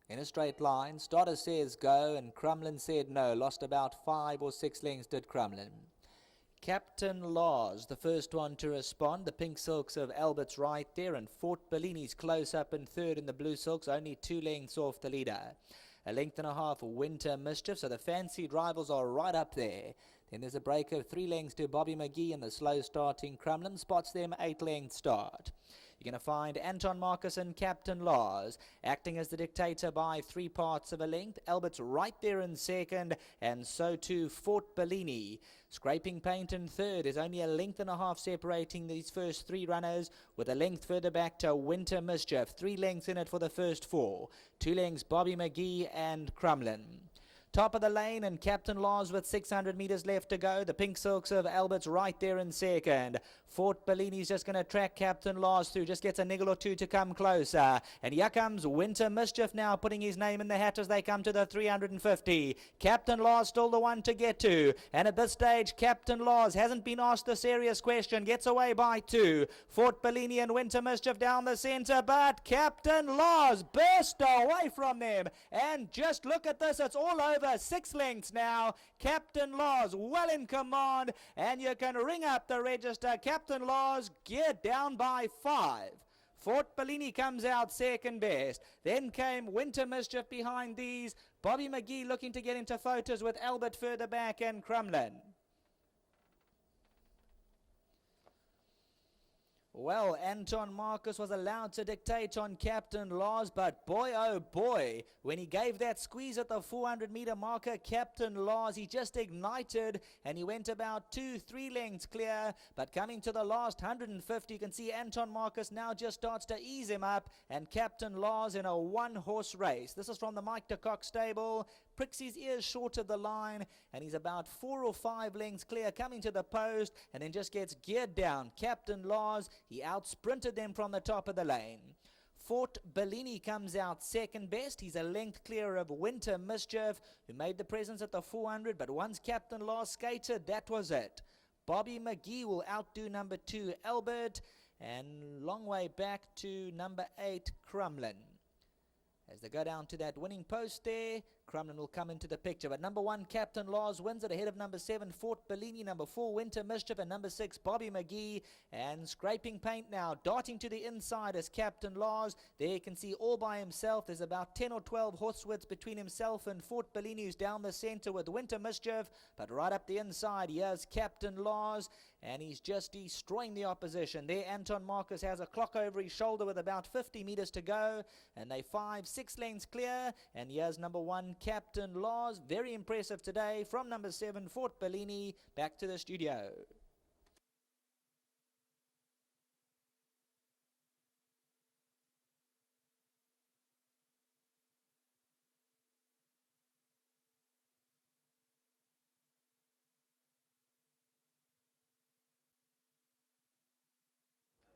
In a straight line, Stoddard says go and Crumlin said no. Lost about 5 or 6 lengths did Crumlin. Captain Laws, the first one to respond. The pink silks of Albert's right there, and Fort Bellini's close up in third in the blue silks, only 2 lengths off the leader. A length and a half Winter Mischief, so the fancied rivals are right up there. Then there's a break of 3 lengths to Bobby McGee, and the slow starting Crumlin spots them 8 lengths start. You're going to find Anton Marcus and Captain Laws acting as the dictator by 3 parts of a length. Albert's right there in second, and so too Fort Bellini. Scraping Paint in third. There's only a length and a half separating these first 3 runners, with a length further back to Winter Mischief. 3 lengths in it for the first 4. 2 lengths Bobby McGee and Crumlin. Top of the lane, and Captain Laws with 600 metres left to go. The pink silks of Albert's right there in second. Fort Bellini's just going to track Captain Laws through. Just gets a niggle or 2 to come closer. And here comes Winter Mischief now, putting his name in the hat as they come to the 350. Captain Laws still the one to get to. And at this stage, Captain Laws hasn't been asked a serious question. Gets away by 2. Fort Bellini and Winter Mischief down the centre. But Captain Laws burst away from them. And just look at this. It's all over. 6 lengths now. Captain Laws well in command, and you can ring up the register. Captain Laws geared down by 5. Fort Bellini comes out second best. Then came Winter Mischief behind these. Bobby McGee looking to get into photos with Albert further back and Crumlin. Well, Anton Marcus was allowed to dictate on Captain Laws, but boy, oh boy, when he gave that squeeze at the 400-meter marker, Captain Laws, he just ignited, and he went about 2-3 lengths clear. But coming to the last 150, you can see Anton Marcus now just starts to ease him up, and Captain Laws in a 1-horse race. This is from the Mike de Kock stable. Pricks his ears short of the line, and he's about 4 or 5 lengths clear coming to the post, and then just gets geared down. Captain Laws, he out-sprinted them from the top of the lane. Fort Bellini comes out second best. He's a length clear of Winter Mischief, who made the presence at the 400, but once Captain Laws skated, that was it. Bobby McGee will outdo number 2, Albert, and long way back to number 8, Crumlin. As they go down to that winning post there, Crumlin will come into the picture. But number 1, Captain Laws wins it ahead of number 7, Fort Bellini, number 4, Winter Mischief, and number 6, Bobby McGee. And Scraping Paint now, darting to the inside as Captain Laws. There you can see all by himself. There's about 10 or 12 horse widths between himself and Fort Bellini, who's down the centre with Winter Mischief. But right up the inside, here's Captain Laws, and he's just destroying the opposition. There, Anton Marcus has a clock over his shoulder with about 50 metres to go, and they 5-6 lengths clear. And here's number 1, Captain Laws. Very impressive today from number 7, Fort Bellini. Back to the studio.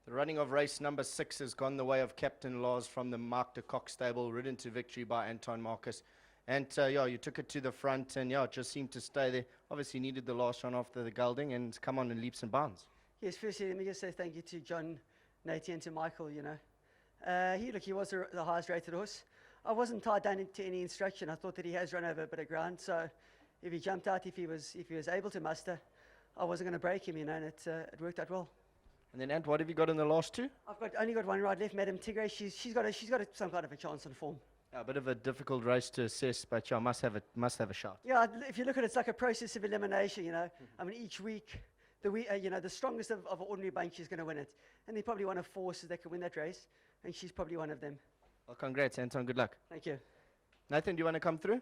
The running of race number 6 has gone the way of Captain Laws from the Mark de Kock stable, ridden to victory by Anton Marcus. And yeah, you took it to the front, and yeah, it just seemed to stay there. Obviously needed the last run after the gelding, and come on in leaps and bounds. Yes, firstly, let me just say thank you to John, Nate, and to Michael, you know. He was the highest rated horse. I wasn't tied down to any instruction. I thought that he has run over a bit of ground, so if he jumped out, if he was able to muster, I wasn't going to break him, you know, and it worked out well. And then, Ant, what have you got in the last 2? I've only got 1 ride left, Madam Tigray. She's got some kind of a chance on form. A bit of a difficult race to assess, but yeah, must have a shot. Yeah, if you look at it, it's like a process of elimination, you know. I mean, each week, the strongest of an ordinary bunch is going to win it. And they're probably one of 4 horses that can win that race, and she's probably one of them. Well, congrats, Anton. Good luck. Thank you. Nathan, do you want to come through?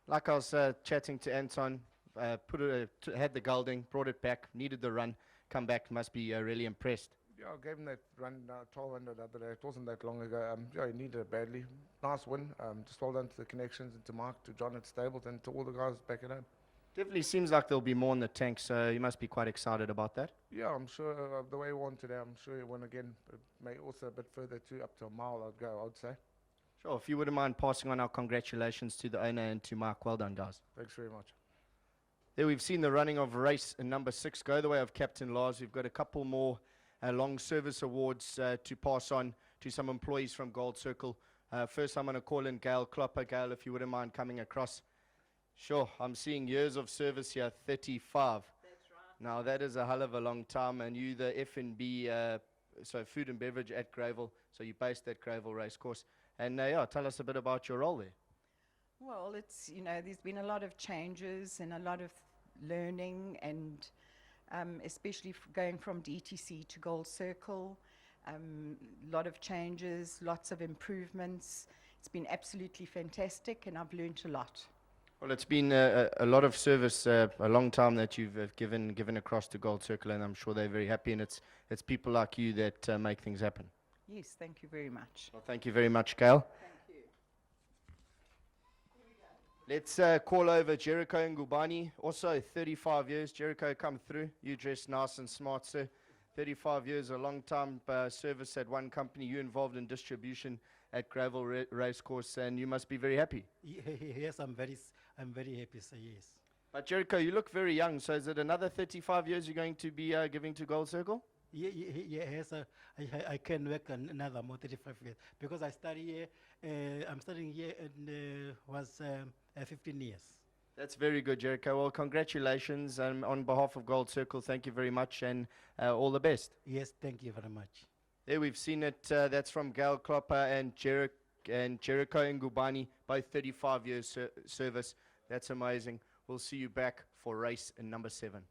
Like I was chatting to Anton, had the gelding, brought it back, needed the run, come back, must be really impressed. Yeah, I gave him that run 1200 the other day. It wasn't that long ago. Yeah, he needed it badly. Nice win. Just well done to the connections and to Mark, to John at Stables, and to all the guys back at home. Definitely seems like there'll be more in the tank, so you must be quite excited about that. Yeah, I'm sure the way he won today, I'm sure he'll win again. But may also a bit further too, up to a mile I'd go, I'd say. Sure, if you wouldn't mind passing on our congratulations to the owner and to Mark. Well done, guys. Thanks very much. There we've seen the running of race number 6 go the way of Captain Lars. We've got a couple more long service awards to pass on to some employees from Gold Circle. First, I'm going to call in Gail Klopper. Gail, if you wouldn't mind coming across. Sure, I'm seeing years of service here, 35. That's right. Now, that is a hell of a long time, and you the F&B, so food and beverage at Gravel, so you're based at Gravel Racecourse. And tell us a bit about your role there. Well, it's, there's been a lot of changes and a lot of learning, and especially going from DTC to Gold Circle, lot of changes, lots of improvements. It's been absolutely fantastic, and I've learned a lot. Well, it's been a lot of service, a long time that you've given across to Gold Circle, and I'm sure they're very happy, and it's people like you that make things happen. Yes, thank you very much. Well, thank you very much, Gail. Thank you. Let's call over Jericho Ngubani. Also, 35 years. Jericho, come through. You dress nice and smart, sir. 35 years, a long time service at one company. You involved in distribution at Gravel Racecourse, and you must be very happy. Yes, I'm very happy, sir, yes. But Jericho, you look very young, so is it another 35 years you're going to be giving to Gold Circle? Yes, I can work another more 35 years, because I study here, I'm studying here and was 15 years. That's very good, Jericho. Well, congratulations on behalf of Gold Circle. Thank you very much, and all the best. Yes, thank you very much. There we've seen it. That's from Gail Klopper and Jericho Ngubani, both 35 years service. That's amazing. We'll see you back for race in number 7.